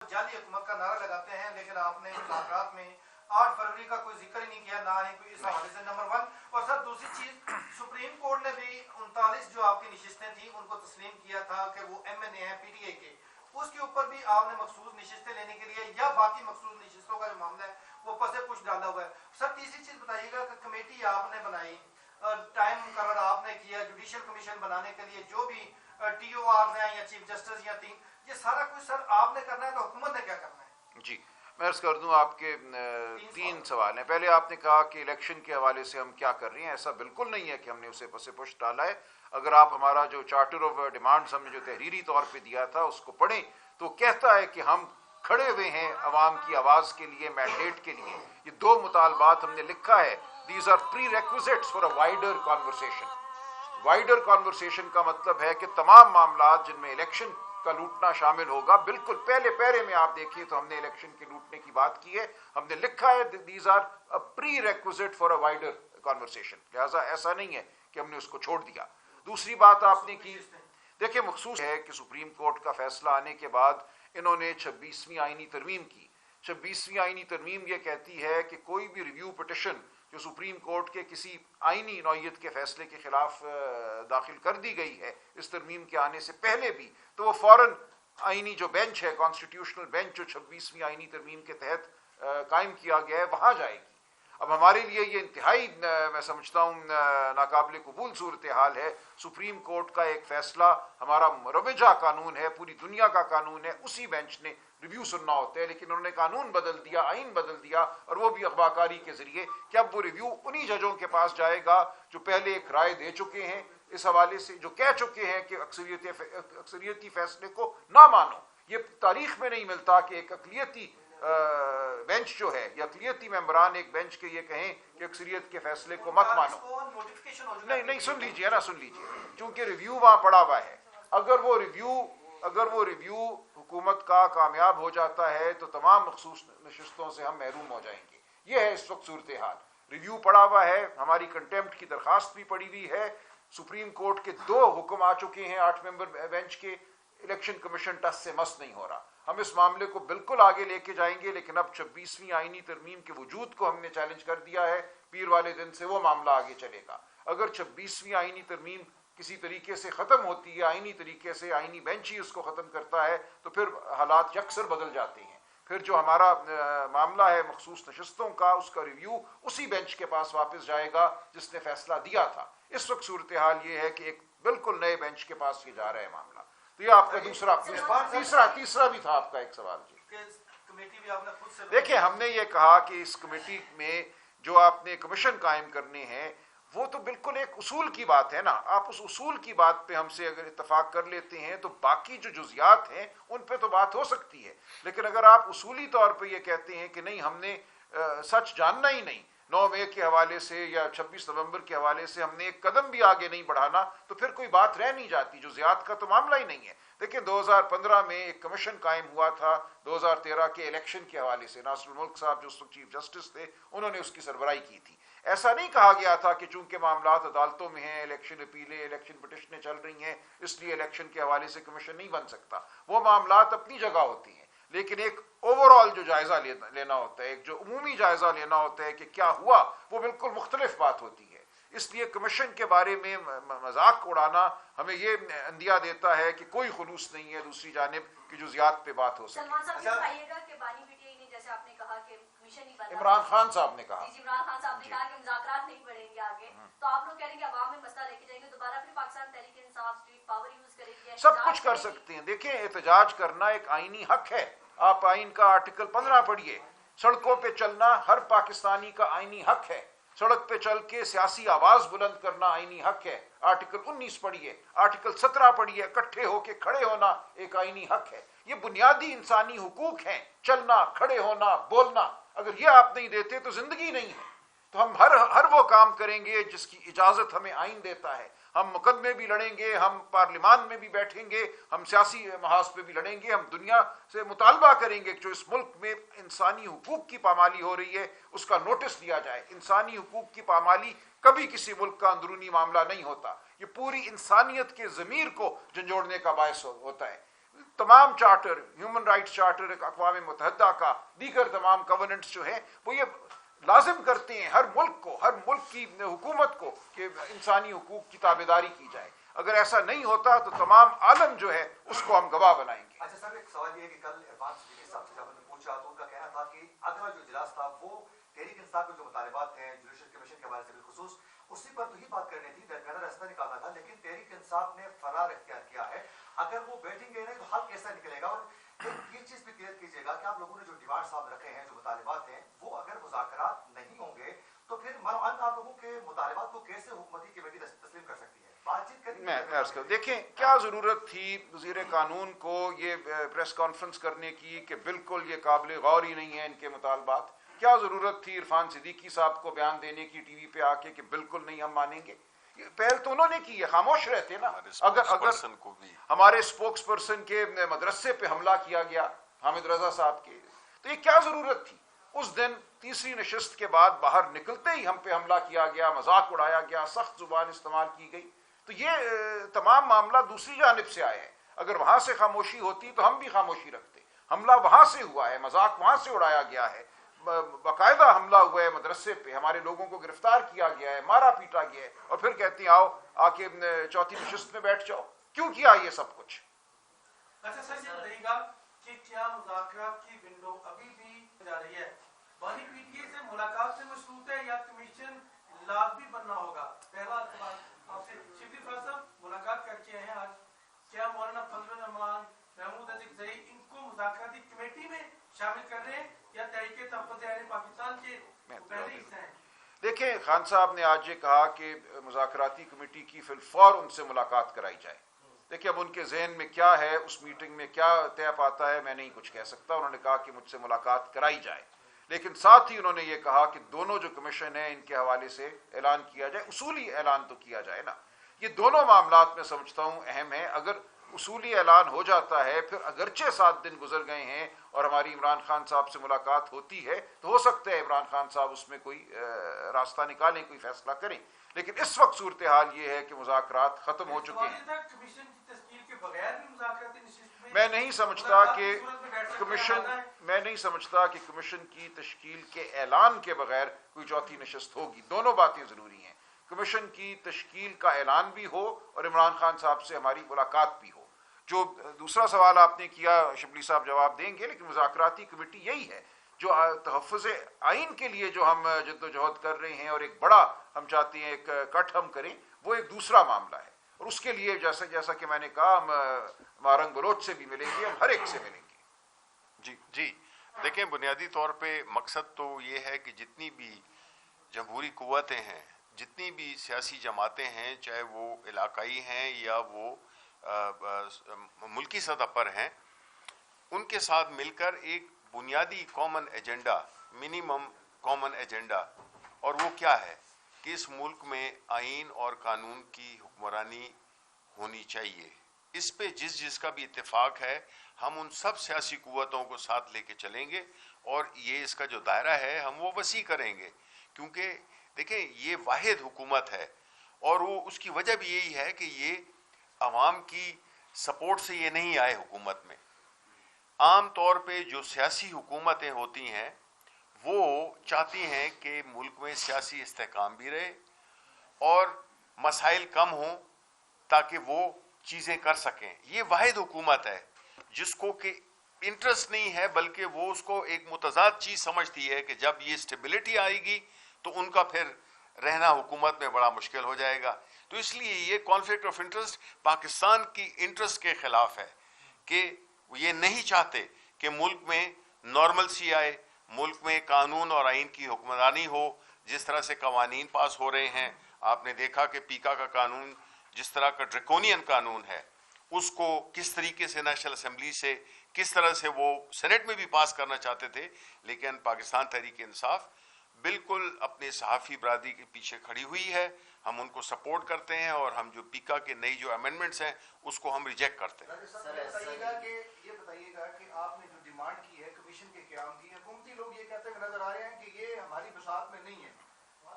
جعلی حکومت کا نعرہ لگاتے ہیں، لیکن آپ نے مذاکرات میں 8 فروری کا کوئی ذکر ہی نہیں کیا، نہ ہی کوئی اس حوالے سے نمبر 1۔ اور سر دوسری چیز، سپریم کورٹ نے بھی 39 جو آپ کی نشستیں تھیں ان کو تسلیم کیا تھا کہ وہ ایم این اے ہیں پی ٹی اے کے، اس کے اوپر بھی آپ نے مخصوص نشستیں لینے کے لیے یا باقی مخصوص نشستوں کا جو معاملہ ہے وہ پس پش ڈالا ہوا ہے۔ سر تیسری چیز بتائیے گا کہ کمیٹی آپ نے بنائی، ٹائم مقرر آپ نے کیا جوڈیشل کمیشن بنانے کے لیے، جو بھی ٹی او آر ہیں یا چیف جسٹس یا تین، یہ سارا کچھ سر آپ نے کرنا ہے تو حکومت نے کیا کرنا ہے؟ جی میں عرض کر دوں، آپ کے 3 سوال ہیں۔ پہلے آپ نے کہا کہ الیکشن کے حوالے سے ہم کیا کر رہے ہیں، ایسا بالکل نہیں ہے کہ ہم نے اسے پس پش ڈالا ہے۔ اگر آپ ہمارا جو چارٹر آف ڈیمانڈز ہم نے جو تحریری طور پہ دیا تھا اس کو پڑھیں تو کہتا ہے کہ ہم کھڑے ہوئے ہیں عوام کی آواز کے لیے، مینڈیٹ کے لیے۔ یہ 2 مطالبات ہم نے لکھا ہے، these are prerequisites for a wider conversation. Wider conversation کا مطلب ہے کہ تمام معاملات جن میں الیکشن کا لوٹنا شامل ہوگا، بالکل پہلے پیرے میں آپ دیکھیے تو ہم نے الیکشن کے لوٹنے کی بات کی ہے، ہم نے لکھا ہے these are prerequisite for a wider conversation, لہٰذا ایسا نہیں ہے کہ ہم نے اس کو چھوڑ دیا۔ دوسری بات آپ نے کی، دیکھیں مخصوص ہے کہ سپریم کورٹ کا فیصلہ آنے کے بعد انہوں نے 26ویں آئینی ترمیم کی۔ 26ویں آئینی ترمیم یہ کہتی ہے کہ کوئی بھی ریویو پٹیشن جو سپریم کورٹ کے کسی آئینی نوعیت کے فیصلے کے خلاف داخل کر دی گئی ہے اس ترمیم کے آنے سے پہلے بھی، تو وہ فوراً آئینی جو بینچ ہے، کانسٹیٹیوشنل بینچ جو 26ویں آئینی ترمیم کے تحت قائم کیا گیا ہے، وہاں جائے گی۔ اب ہمارے لیے یہ انتہائی میں سمجھتا ہوں ناقابل قبول صورتحال ہے، سپریم کورٹ کا ایک فیصلہ ہمارا مروجہ قانون ہے، پوری دنیا کا قانون ہے، اسی بینچ نے ریویو سننا ہوتا ہے، لیکن انہوں نے قانون بدل دیا، آئین بدل دیا، اور وہ بھی اغواکاری کے ذریعے کہ اب وہ ریویو انہی ججوں کے پاس جائے گا جو پہلے ایک رائے دے چکے ہیں اس حوالے سے، جو کہہ چکے ہیں کہ اکثریتی فیصلے کو نہ مانو۔ یہ تاریخ میں نہیں ملتا کہ ایک اقلیتی بینچ جو ہے یا اقلیتی ممبران ایک بینچ کے یہ کہیں کہ اکثریت کے فیصلے کو مت مانو۔ نہیں سن لیجیے نا، سن لیجیے، چونکہ ریویو وہاں پڑا ہوا ہے۔ اگر وہ ریویو حکومت کا کامیاب ہو جاتا ہے تو تمام مخصوص نشستوں سے ہم محروم ہو جائیں گے۔ یہ ہے اس وقت صورتحال، ریویو پڑا ہوا ہے، ہماری کنٹیمپٹ کی درخواست بھی پڑی ہوئی ہے، سپریم کورٹ کے 2 حکم آ چکے ہیں 8 ممبر بینچ کے، الیکشن کمیشن ٹس سے مس نہیں ہو رہا۔ ہم اس معاملے کو بالکل آگے لے کے جائیں گے، لیکن اب 26ویں آئینی ترمیم کے وجود کو ہم نے چیلنج کر دیا ہے، پیر والے دن سے وہ معاملہ آگے چلے گا۔ اگر 26ویں آئینی ترمیم کسی طریقے سے ختم ہوتی ہے، آئینی طریقے سے، آئینی بینچ ہی اس کو ختم کرتا ہے، تو پھر حالات یکسر بدل جاتے ہیں۔ پھر جو ہمارا معاملہ ہے مخصوص نشستوں کا، اس کا ریویو اسی بینچ کے پاس واپس جائے گا جس نے فیصلہ دیا تھا۔ اس وقت صورتحال یہ ہے کہ ایک بالکل نئے بینچ کے پاس یہ جا رہا ہے معاملہ۔ تو یہ آپ کا تیسرا بھی تھا آپ کا ایک سوال۔ جی دیکھیں، ہم نے یہ کہا کہ اس کمیٹی میں جو آپ نے کمیشن قائم کرنے ہیں وہ تو بالکل ایک اصول کی بات ہے نا، آپ اس اصول کی بات پہ ہم سے اگر اتفاق کر لیتے ہیں تو باقی جو جزیات ہیں ان پہ تو بات ہو سکتی ہے، لیکن اگر آپ اصولی طور پہ یہ کہتے ہیں کہ نہیں ہم نے سچ جاننا ہی نہیں، 9 مئی کے حوالے سے یا 26 نومبر کے حوالے سے ہم نے ایک قدم بھی آگے نہیں بڑھانا، تو پھر کوئی بات رہ نہیں جاتی، جزیات کا تو معاملہ ہی نہیں ہے۔ دیکھیں 2015 میں ایک کمیشن قائم ہوا تھا 2013 کے الیکشن کے حوالے سے، ناصر الملک صاحب جو اس وقت چیف جسٹس تھے انہوں نے اس کی سربراہی کی تھی۔ ایسا نہیں کہا گیا تھا کہ چونکہ معاملات عدالتوں میں ہیں، الیکشن اپیلیں، الیکشن پٹیشنیں چل رہی ہیں، اس لیے الیکشن کے حوالے سے کمیشن نہیں بن سکتا۔ وہ معاملات اپنی جگہ ہوتی ہیں، لیکن ایک اوور آل جو جائزہ لینا ہوتا ہے، ایک جو عمومی جائزہ لینا ہوتا ہے کہ کیا ہوا، وہ بالکل مختلف بات ہوتی ہے۔ اس لیے کمیشن کے بارے میں مذاق اڑانا ہمیں یہ اندیا دیتا ہے کہ کوئی خلوص نہیں ہے دوسری جانب کی جزیات پہ بات ہو سکے۔ عمران خان صاحب نے کہا عمران خان صاحب نے کہا کہ مذاکرات نہیں بڑھیں گے آگے، تو آپ لوگ کہہ رہے ہیں کہ عوام میں مسئلہ لے کے جائیں گے، دوبارہ پھر Pakistan Tehreek Insaf street power use کرے گی، سب کچھ کر سکتے ہیں۔ دیکھیں احتجاج کرنا ایک آئینی حق ہے، آپ آئین کا آرٹیکل 15 پڑھیے، سڑکوں پہ چلنا ہر پاکستانی کا آئینی حق ہے، سڑک پہ چل کے سیاسی آواز بلند کرنا آئینی حق ہے، آرٹیکل 19 پڑھیے، آرٹیکل 17 پڑھیے، اکٹھے ہو کے کھڑے ہونا ایک آئینی حق ہے۔ یہ بنیادی انسانی حقوق ہیں، چلنا، کھڑے ہونا، بولنا۔ اگر یہ آپ نہیں دیتے تو زندگی نہیں ہے۔ تو ہم ہر وہ کام کریں گے جس کی اجازت ہمیں آئین دیتا ہے، ہم مقدمے بھی لڑیں گے، ہم پارلیمان میں بھی بیٹھیں گے، ہم سیاسی محاذ پہ بھی لڑیں گے، ہم دنیا سے مطالبہ کریں گے کہ جو اس ملک میں انسانی حقوق کی پامالی ہو رہی ہے اس کا نوٹس لیا جائے۔ انسانی حقوق کی پامالی کبھی کسی ملک کا اندرونی معاملہ نہیں ہوتا، یہ پوری انسانیت کے ضمیر کو جھنجھوڑنے کا باعث ہوتا ہے۔ तमाम चार्टर, ह्यूमन राइट्स चार्टर अक़वाम मुत्तहिदा का, दीगर तमाम गवर्नेंट्स जो हैं वो ये लाजिम करते हैं हर मुल्क की हुकूमत को कि इंसानी हुकूक की ताबेदारी की जाए। अगर ऐसा नहीं होता तो तमाम आलम जो है उसको हम गवाह बनाएंगे। अच्छा सर, एक सवाल ये है कि कल इरफान सिद्दीकी साहब से जब हमने पूछा तो उनका कहना था कि अगला जो इजलास था वो तहरीक इंसाफ के जो मुतालबात हैं जुडिशल कमीशन के हवाले से बिलखुसूस उसी पर तो ही बात करनी थी, दरमियाना रास्ता निकालना था, लेकिन तहरीक इंसाफ ने फरार इख्तियार किया है। अगर वो बैठेंगे नहीं तो हल कैसा निकलेगा? और ये चीज भी क्लियर कीजिएगा कि आप लोगों ने जो डिमांड साहब रखे हैं, जो मुतालबात हैं, वो अगर मुज़ाकरात नहीं होंगे तो फिर मरअन आप लोगों के मुतालबात को कैसे हुकूमती कमेटी तस्लीम कर सकती है? बातचीत करेंगे। देखें क्या ज़रूरत थी वज़ीर कानून को ये प्रेस कॉन्फ्रेंस करने की कि बिल्कुल ये काबिल गौर ही नहीं है इनके मुतालबात? क्या ज़रूरत थी इरफान सिद्दीकी साहब को बयान देने की टीवी पे आके कि बिल्कुल नहीं हम मानेंगे? पहल तो उन्होंने की है, खामोश रहते ना। अगर हमारे स्पोक्स पर्सन के मदरसे पे हमला किया गया हामिद रजा साहब के, तो ये क्या ज़रूरत थी? उस दिन तीसरी नशस्त के बाद बाहर निकलते ही हम पे हमला किया गया, मजाक उड़ाया गया, सख्त जुबान इस्तेमाल की गई। तो ये तमाम मामला दूसरी जानिब से आए हैं। अगर वहां से खामोशी होती तो हम भी खामोशी रखते। हमला वहां से हुआ है, मजाक वहां से उड़ाया गया है, बाकायदा हमला हुआ है मदरसे पे, हमारे लोगों को गिरफ्तार किया गया है, मारा पीटा गया है, और फिर कहती हैं आओ आके चौथी नशस्त में बैठ जाओ। क्यों किया ये सब कुछ? अच्छा सर, ये बताइएगा कि क्या मुज़ाकरात की विंडो अभी भी जा रही है? बानी पीटीए से मुलाकात से मशरूत है या कमीशन लाजमी बनना होगा? पहला सवाल आपसे। शिबली फाज साहब मुलाकात करके आए हैं आज, क्या मौलाना फजलुर रहमान, महमूद अज़ीज़ इनको मुज़ाकराती कमेटी में शामिल कर रहे हैं या तहरीक तहफ़्फ़ुज़ अहले पाकिस्तान के पहले हिस्से हैं? देखिए, खान साहब ने आज ये कहा कि मुज़ाकराती कमेटी की फिलफौर उनसे मुलाकात कराई जाए। देखिए, अब उनके जहन में क्या है, उस मीटिंग में क्या तय पाता है, मैं नहीं कुछ कह सकता। उन्होंने कहा कि मुझसे मुलाकात कराई जाए, लेकिन साथ ही उन्होंने ये कहा कि दोनों जो कमीशन है इनके हवाले से ऐलान किया जाए, उसूली ऐलान तो किया जाए ना। ये दोनों मामलात में समझता हूँ अहम है। अगर उसूली ऐलान हो जाता है, फिर अगरचे 7 दिन गुजर गए हैं और हमारी इमरान खान साहब से मुलाकात होती है, तो हो सकता है इमरान खान साहब उसमें कोई रास्ता निकालें, कोई फैसला करें। लेकिन इस वक्त सूरत हाल ये है कि मुज़ाकरात खत्म हो चुके हैं। मैं नहीं समझता कि कमीशन की तश्कील के ऐलान के बगैर कोई चौथी नशस्त होगी। दोनों बातें जरूरी हैं, कमीशन की तश्कील का ऐलान भी हो और इमरान खान साहब से हमारी मुलाकात भी हो। जो दूसरा सवाल आपने किया, शिबली साहब जवाब देंगे, लेकिन मुज़ाकराती कमेटी यही है जो तहफ़्फ़ुज़ आइन के लिए जो हम जद्दोजहद कर रहे हैं और एक बड़ा हम चाहते हैं एक कट हम करें, वो एक दूसरा मामला है। और उसके लिए जैसा कि मैंने कहा, हम मारंग बलोच से भी मिलेंगे, हम हर एक से मिलेंगे। जी देखें, बुनियादी तौर पे मकसद तो ये है कि जितनी भी जमहूरी कुव्वतें हैं, जितनी भी सियासी जमातें हैं, चाहे वो इलाकाई हैं या वो मुल्की सतह पर हैं, उनके साथ मिलकर एक बुनियादी common agenda, minimum common agenda, और वो क्या है कि इस मुल्क में आइन और कानून की हुक्मरानी होनी चाहिए। इस पे जिसका भी इत्तेफाक है, हम उन सब सियासी कुव्वतों को साथ लेके चलेंगे और ये इसका जो दायरा है हम वो वसी करेंगे। क्योंकि देखें, ये वाहिद हुकूमत है और वो उसकी वजह भी यही है कि ये अवाम की सपोर्ट से ये नहीं आए हुकूमत में। आम तौर पे जो सियासी हुकूमतें होती हैं वो चाहती हैं कि मुल्क में सियासी इस्तेहकाम भी रहे और मसाइल कम हों ताकि वो चीज़ें कर सकें। ये वाहिद हुकूमत है जिसको कि इंटरेस्ट नहीं है, बल्कि वो उसको एक मुतज़ाद चीज़ समझती है कि जब ये स्टेबिलिटी आएगी तो उनका फिर रहना हुकूमत में बड़ा मुश्किल हो जाएगा। तो इसलिए ये कॉन्फ्लिक्ट ऑफ इंटरेस्ट पाकिस्तान की इंटरेस्ट के खिलाफ है कि ये नहीं चाहते कि मुल्क में नॉर्मलसी आए, मुल्क में कानून और आइन की हुक्मरानी हो। जिस तरह से कवानीन पास हो रहे हैं, आपने देखा कि पीका का कानून जिस तरह का ड्रैकोनियन कानून है, उसको किस तरीके से नेशनल असेंबली से किस तरह से वो सेनेट में भी पास करना चाहते थे, लेकिन पाकिस्तान तहरीक इंसाफ बिल्कुल अपने सहाफ़ी बरादरी के पीछे खड़ी हुई है। हम उनको सपोर्ट करते हैं और हम जो पीका के नई जो अमेंडमेंट्स हैं उसको हम रिजेक्ट करते हैं। ये बताइएगा कि आपने जो डिमांड की है कमीशन के क़याम की, हुकूमती लोग ये कहते हुए नजर आ रहे हैं कि ये हमारी बसात में नहीं है,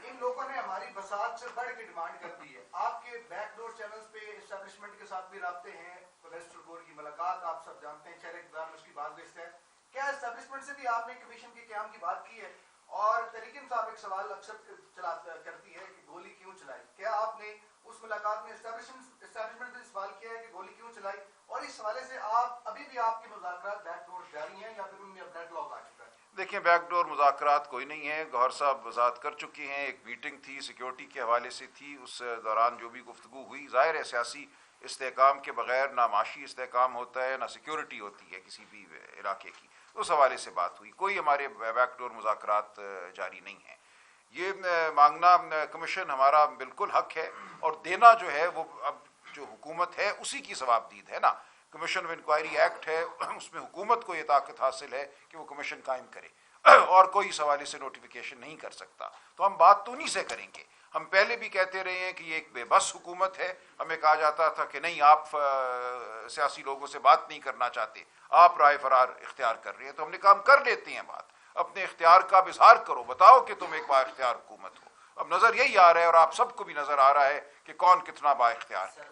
इन लोगों ने हमारी बसात से बढ़ के डिमांड कर दी है। आपके बैकडोर चैनल्स पे एस्टेब्लिशमेंट के साथ भी राब्ते हैं, मिनिस्टर कोर की मुलाकात आप सब जानते हैं, चेहरे इक़्तिदार में उसकी बात लिस्ट है। क्या एस्टेब्लिशमेंट से भी आपने कमीशन के क़याम की बात की है? और तहरीक इंसाफ एक सवाल अक्सर करती है कि गोली क्यों चलाई, क्या आपने उस मुलाकात में एस्टेब्लिशमेंट से सवाल किया है कि गोली क्यों चलाई? और इस हवाले से आप अभी भी आपके मुज़ाकरात बैकडोर जारी हैं या फिर उनमें डेडलॉक आ चुका है? देखिए, बैकडोर मुज़ाकरात कोई नहीं है। गौहर साहब वज़ाहत कर चुके हैं, एक मीटिंग थी, सिक्योरिटी के हवाले से थी, उस दौरान जो भी गुफ्तगू हुई, ज़ाहिर है सियासी इस्तेहकाम के बगैर ना माशी इस्तेहकाम होता है, ना सिक्योरिटी होती है किसी भी इलाके की। उस हवाले से बात हुई, कोई हमारे बैकडोर मुज़ाकरात जारी नहीं है। ये मांगना कमीशन हमारा बिल्कुल हक है, और देना जो है वो अब जो हुकूमत है उसी की सवाबदीद है ना। कमीशन ऑफ इंक्वायरी एक्ट है, उसमें हुकूमत को ये ताकत हासिल है कि वो कमीशन कायम करे, और कोई इस हवाले से नोटिफिकेशन नहीं कर सकता। तो हम बात तो उन्हीं से करेंगे। हम पहले भी कहते रहे हैं कि ये एक बेबस हुकूमत है। हमें कहा जाता था कि नहीं, आप सियासी लोगों से बात नहीं करना चाहते, आप राय फरार इख्तियार कर रहे हैं। तो हमने कहा हम कर लेते हैं बात, अपने इख्तियार का इजहार करो, बताओ कि तुम एक बाइख्तियार हुकूमत हो। अब नजर यही आ रहा है, और आप सबको भी नजर आ रहा है कि कौन कितना बाइख्तियार है।